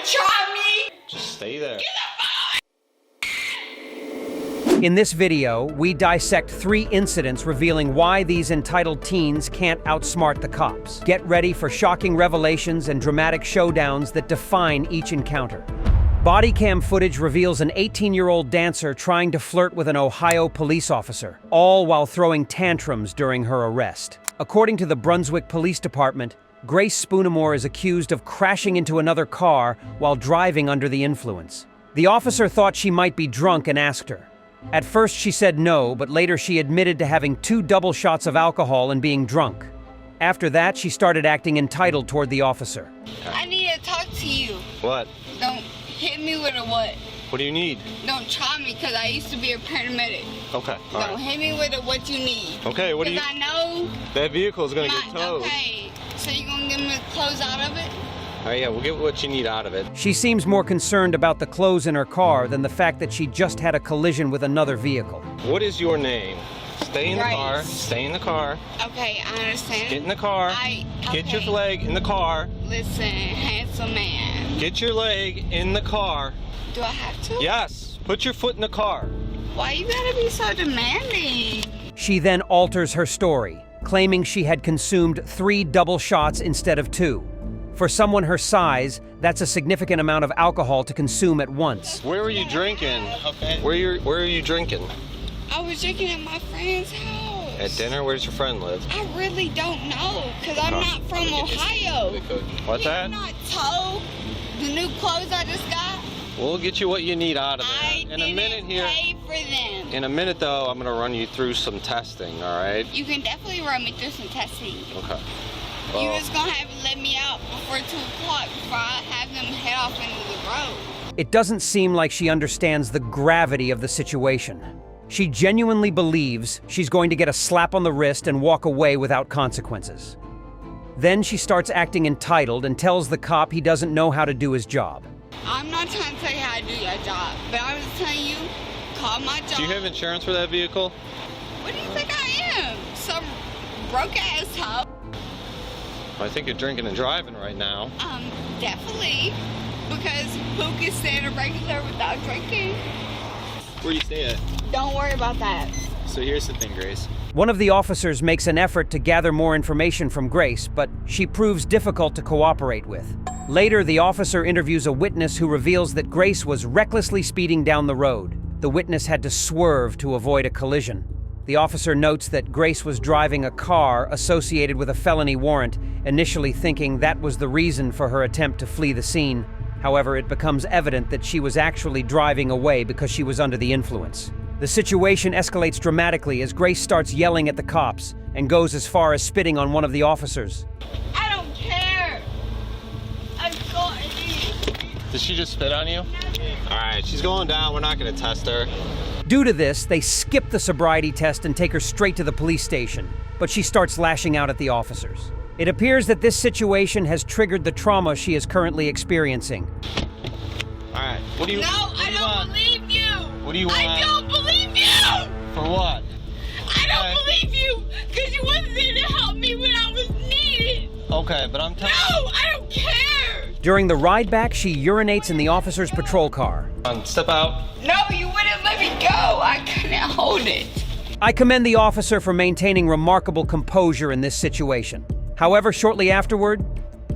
try me? Just stay there. In this video, we dissect 3 incidents revealing why these entitled teens can't outsmart the cops. Get ready for shocking revelations and dramatic showdowns that define each encounter. Body cam footage reveals an 18-year-old dancer trying to flirt with an Ohio police officer, all while throwing tantrums during her arrest. According to the Brunswick Police Department, Grace Spoonmore is accused of crashing into another car while driving under the influence. The officer thought she might be drunk and asked her. At first she said no, but later she admitted to having 2 double shots of alcohol and being drunk. After that, she started acting entitled toward the officer. I need to talk to you. What? Don't hit me with a what? What do you need? Don't try me, because I used to be a paramedic. Okay, all Don't right. hit me with a what you need. Okay, what do you... Because I know... That vehicle is going to get towed. Okay, so you going to give me the clothes out of it? All right, yeah, we'll get what you need out of it. She seems more concerned about the clothes in her car than the fact that she just had a collision with another vehicle. What is your name? Stay in the Grace. car. Stay in the car. Okay, I understand. Get in the car. Get your leg in the car. Listen, handsome man. Get your leg in the car. Do I have to? Yes. Put your foot in the car. Why you gotta be so demanding? She then alters her story, claiming she had consumed 3 double shots instead of 2. For someone her size, that's a significant amount of alcohol to consume at once. Where were you drinking? Okay. Where are you drinking? I was drinking at my friend's house. At dinner? Where does your friend live? I really don't know, because I'm not from Ohio. What's that? You're not told the new clothes I just got? We'll get you what you need out of I it. In a minute here. pay for them. In a minute though, I'm gonna run you through some testing, all right? You can definitely run me through some testing. Okay. You just gonna have to let me out before 2 o'clock before I have them head off into the road. It doesn't seem like she understands the gravity of the situation. She genuinely believes she's going to get a slap on the wrist and walk away without consequences. Then she starts acting entitled and tells the cop he doesn't know how to do his job. I'm not trying to tell you how to do your job, but I'm just telling you, call my job. Do you have insurance for that vehicle? What do you think I am? Some broke-ass hoe? I think you're drinking and driving right now. Definitely. Because who can stand a regular without drinking? Where you stay at? Don't worry about that. So here's the thing, Grace. One of the officers makes an effort to gather more information from Grace, but she proves difficult to cooperate with. Later, the officer interviews a witness who reveals that Grace was recklessly speeding down the road. The witness had to swerve to avoid a collision. The officer notes that Grace was driving a car associated with a felony warrant, initially thinking that was the reason for her attempt to flee the scene. However, it becomes evident that she was actually driving away because she was under the influence. The situation escalates dramatically as Grace starts yelling at the cops and goes as far as spitting on one of the officers. I don't care. I'm sorry. Did she just spit on you? All right, she's going down. We're not gonna test her. Due to this, they skip the sobriety test and take her straight to the police station, but she starts lashing out at the officers. It appears that this situation has triggered the trauma she is currently experiencing. All right, what do you No, I don't believe you. What do you want? I don't believe you. For what? I don't believe you because you wasn't there to help me when I was needed. Okay, but I'm telling No, I don't care. During the ride back, she urinates in the officer's patrol car. Step out. No, you wouldn't let me go. I couldn't hold it. I commend the officer for maintaining remarkable composure in this situation. However, shortly afterward,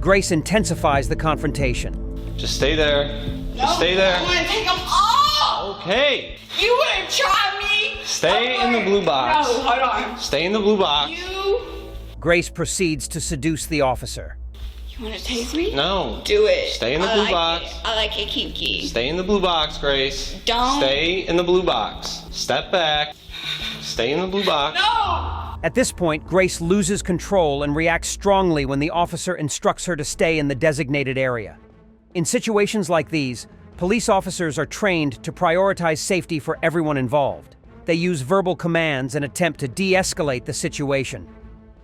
Grace intensifies the confrontation. Just stay there. Just stay there. I want to take them all. Okay. You wouldn't try me. Stay in the blue box. No, hold on. Stay in the blue box. You Grace proceeds to seduce the officer. want to taste me? No. Do it. Stay in the blue box. I like it kinky. Stay in the blue box, Grace. Don't. Stay in the blue box. Step back. Stay in the blue box. No. At this point, Grace loses control and reacts strongly when the officer instructs her to stay in the designated area. In situations like these, police officers are trained to prioritize safety for everyone involved. They use verbal commands and attempt to de-escalate the situation.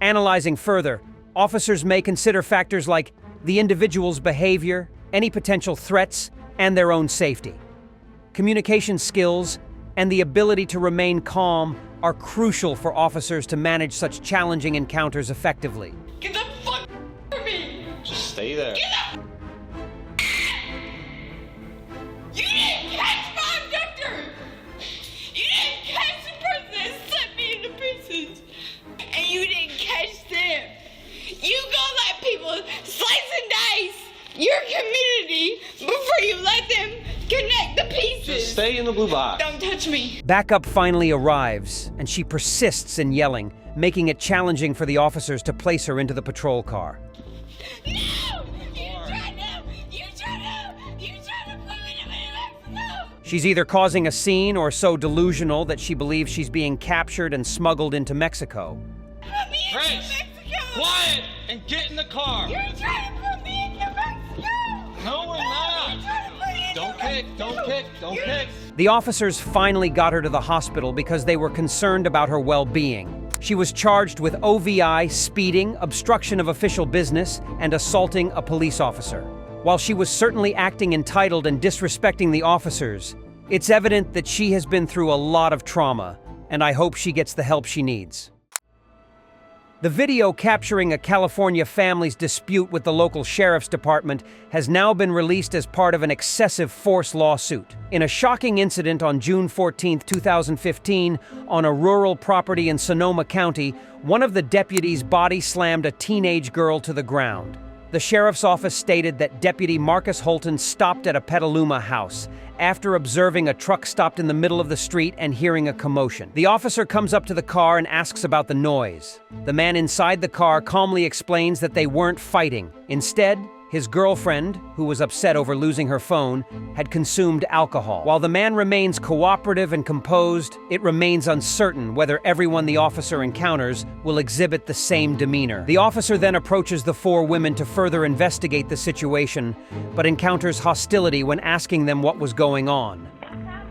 Analyzing further, officers may consider factors like the individual's behavior, any potential threats, and their own safety. Communication skills and the ability to remain calm are crucial for officers to manage such challenging encounters effectively. Get the fuck from me. Just stay there. Get the your community before you let them connect the pieces. Just stay in the blue box. Don't touch me. Backup finally arrives, and she persists in yelling, making it challenging for the officers to place her into the patrol car. No! You tried to put me in Mexico! She's either causing a scene or so delusional that she believes she's being captured and smuggled into Mexico. Put me into Grace, Mexico! quiet and get in the car. You're trying to put me into Mexico! No, we're not. You're trying to put me into Don't kick, don't kick, don't kick. The officers finally got her to the hospital because they were concerned about her well-being. She was charged with OVI, speeding, obstruction of official business, and assaulting a police officer. While she was certainly acting entitled and disrespecting the officers, it's evident that she has been through a lot of trauma, and I hope she gets the help she needs. The video capturing a California family's dispute with the local sheriff's department has now been released as part of an excessive force lawsuit. In a shocking incident on June 14, 2015, on a rural property in Sonoma County, one of the deputies body slammed a teenage girl to the ground. The sheriff's office stated that Deputy Marcus Holton stopped at a Petaluma house after observing a truck stopped in the middle of the street and hearing a commotion. The officer comes up to the car and asks about the noise. The man inside the car calmly explains that they weren't fighting. Instead, his girlfriend, who was upset over losing her phone, had consumed alcohol. While the man remains cooperative and composed, it remains uncertain whether everyone the officer encounters will exhibit the same demeanor. The officer then approaches the four women to further investigate the situation, but encounters hostility when asking them what was going on.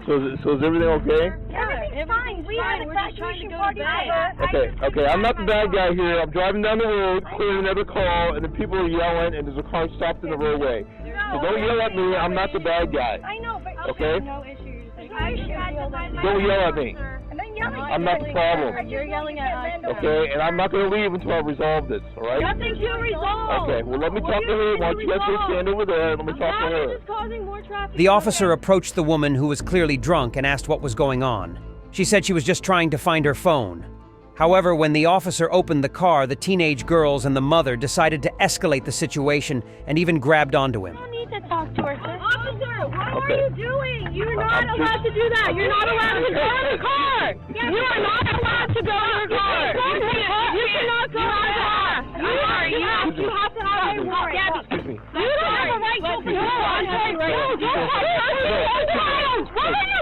So is everything okay? Everything's fine. We had a graduation party together. Okay. I'm not the bad guy here. I'm driving down the road, clearing another call, and the people are yelling, and there's a car stopped in the roadway. So don't yell at me. I'm not the bad guy. I know, but Okay? no issues. Don't yell at me. I'm not the problem. You're yelling at us. Okay? And I'm not going to leave until I resolve this, all right? Nothing to resolve. Okay, well, let me talk to her. Why don't you guys just stand over there and let me talk to her. Just causing more traffic. The officer approached the woman who was clearly drunk and asked what was going on. She said she was just trying to find her phone. However, when the officer opened the car, the teenage girls and the mother decided to escalate the situation and even grabbed onto him. You don't need to talk to her, sis. Officer, what Okay. are you doing? You're not allowed to do that. You're not allowed to go in the car. You are not allowed to go in the car. You cannot go in the car. You have to have a warrant. Excuse me. You don't have a right to go. What are you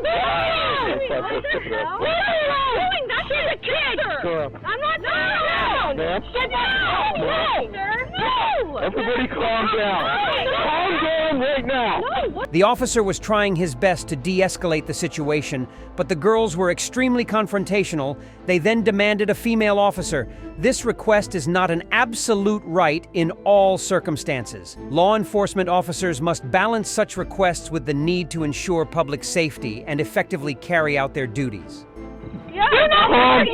doing? That kid's a kid. I'm not down. Ma'am? Get down. No. Everybody calm down. Calm down right now. The officer was trying his best to de-escalate the situation, but the girls were extremely confrontational. They then demanded a female officer. This request is not an absolute right in all circumstances. Law enforcement officers must balance such requests with the need to ensure public safety and effectively carry out their duties. Calm down.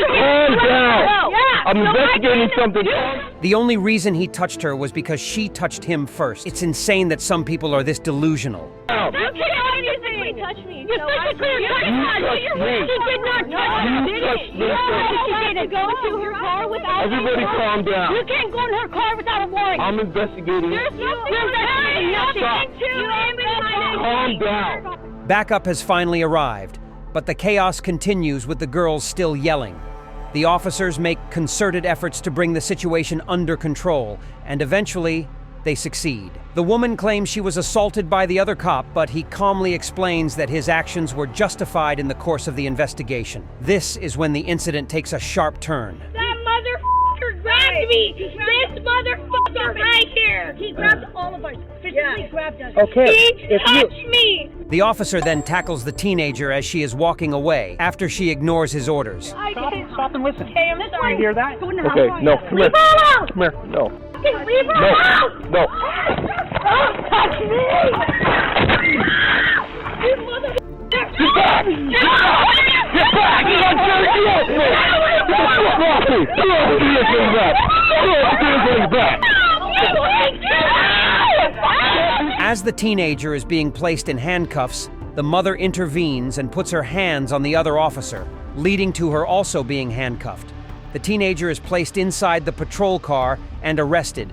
Calm down. I'm investigating something. The only reason he touched her was because she touched him first. It's insane that some people are this delusional. You can't physically touch me. You physically touched me. She did not touch me. You touched me. She didn't go to her car without Everybody a warrant. calm down. You can't go in her car without a warrant. I'm investigating. You're investigating nothing. Calm down. Backup has finally arrived, but the chaos continues with the girls still yelling. The officers make concerted efforts to bring the situation under control, and eventually, they succeed. The woman claims she was assaulted by the other cop, but he calmly explains that his actions were justified in the course of the investigation. This is when the incident takes a sharp turn. That motherfucker grabbed me. This motherfucker right here. He grabbed all of us. Physically grabbed us. Okay, He touched me. The officer then tackles the teenager as she is walking away, after she ignores his orders. Stop and listen. Okay, I'm sorry. You hear that? Go in the house. Okay, no, come here. Leave her alone. Come here. No. Leave her alone. No. Don't touch me. You motherfucker. Get back! Get back! You don't get me! As the teenager is being placed in handcuffs, the mother intervenes and puts her hands on the other officer, leading to her also being handcuffed. The teenager is placed inside the patrol car and arrested.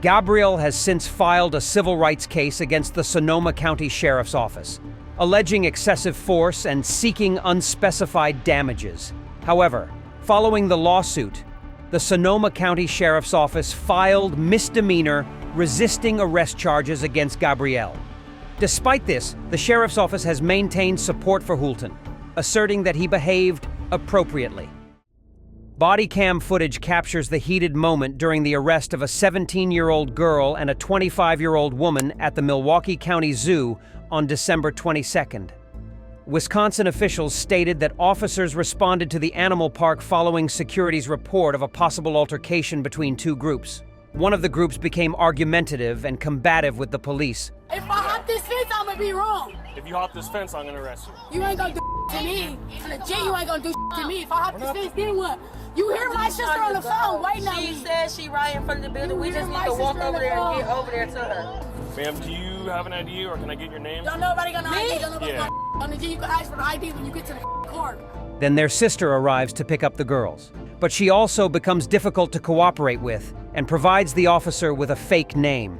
Gabrielle has since filed a civil rights case against the Sonoma County Sheriff's Office, alleging excessive force and seeking unspecified damages. However, following the lawsuit, the Sonoma County Sheriff's Office filed misdemeanor resisting arrest charges against Gabrielle. Despite this, the Sheriff's Office has maintained support for Hulton, asserting that he behaved appropriately. Body cam footage captures the heated moment during the arrest of a 17-year-old girl and a 25-year-old woman at the Milwaukee County Zoo on December 22nd. Wisconsin officials stated that officers responded to the animal park following security's report of a possible altercation between two groups. One of the groups became argumentative and combative with the police. If I hop this fence, I'm gonna be wrong. If you hop this fence, I'm gonna arrest you. You ain't gonna do to me. Legit, you ain't gonna do to me. If I hop this fence, then what? You hear my sister on the phone waiting on me. She said she right in front of the building. We just need to walk over there and get over there to her. Ma'am, do you have an ID or can I get your name? Don't nobody got no ID. Don't nobody Yeah. got legit, you can ask for the ID when you get to the car. Then their sister arrives to pick up the girls. But she also becomes difficult to cooperate with and provides the officer with a fake name.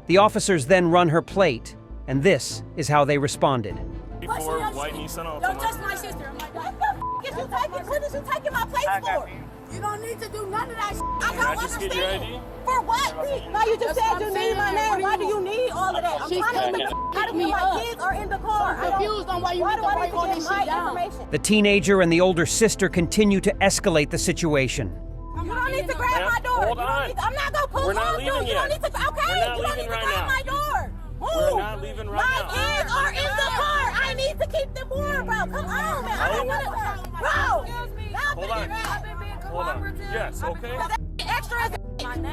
The officers then run her plate, and this is how they responded. Before white Nissan Altima. Don't touch my sister. I'm like, what the is you taking? What is you taking my place for? You don't need to do none of that shit. I Can I don't just get your understand. ID? For what? No, you just said you need my name. Why do you need all of that? I'm trying to how do my kids are in the car. I'm confused on why you need to write all this shit down. The teenager and the older sister continue to escalate the situation. You don't need to grab my door. Hold on. I'm not gonna pull We're not on you. leaving You yet. don't need to. Okay. We're not You don't leaving need to right grab now. my door. We're not leaving right My now. kids are in the car. I need to keep them warm, bro. Come on, man. I don't want to. Bro. Hold on. Hold on. Yes, okay. Extra is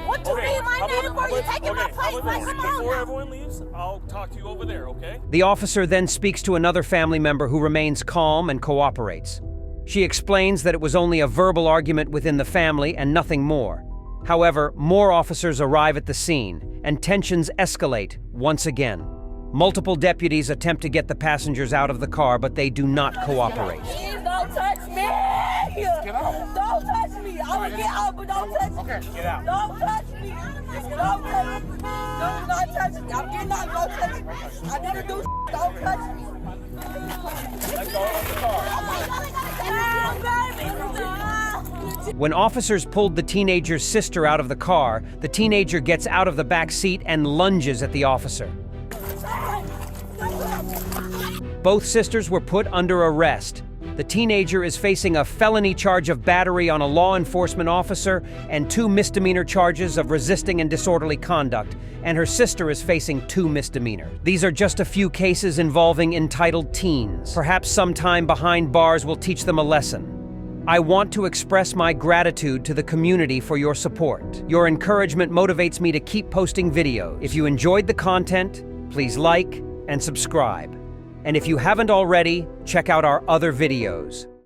what you need my name for? You taking my place? Like, come on Before now. everyone leaves, I'll talk to you over there, okay? The officer then speaks to another family member who remains calm and cooperates. She explains that it was only a verbal argument within the family and nothing more. However, more officers arrive at the scene, and tensions escalate once again. Multiple deputies attempt to get the passengers out of the car, but they do not cooperate. Please don't touch me. Get out. Don't touch me. I will get out, but don't touch me. Okay, get out. Don't touch me. Don't touch me. Don't touch me. I'm getting out. Don't touch me. I didn't do. Don't touch me. Let's go out of the car. When officers pulled the teenager's sister out of the car, the teenager gets out of the back seat and lunges at the officer. Both sisters were put under arrest. The teenager is facing a felony charge of battery on a law enforcement officer and 2 misdemeanor charges of resisting and disorderly conduct, and her sister is facing 2 misdemeanors. These are just a few cases involving entitled teens. Perhaps some time behind bars will teach them a lesson. I want to express my gratitude to the community for your support. Your encouragement motivates me to keep posting videos. If you enjoyed the content, please like and subscribe. And if you haven't already, check out our other videos.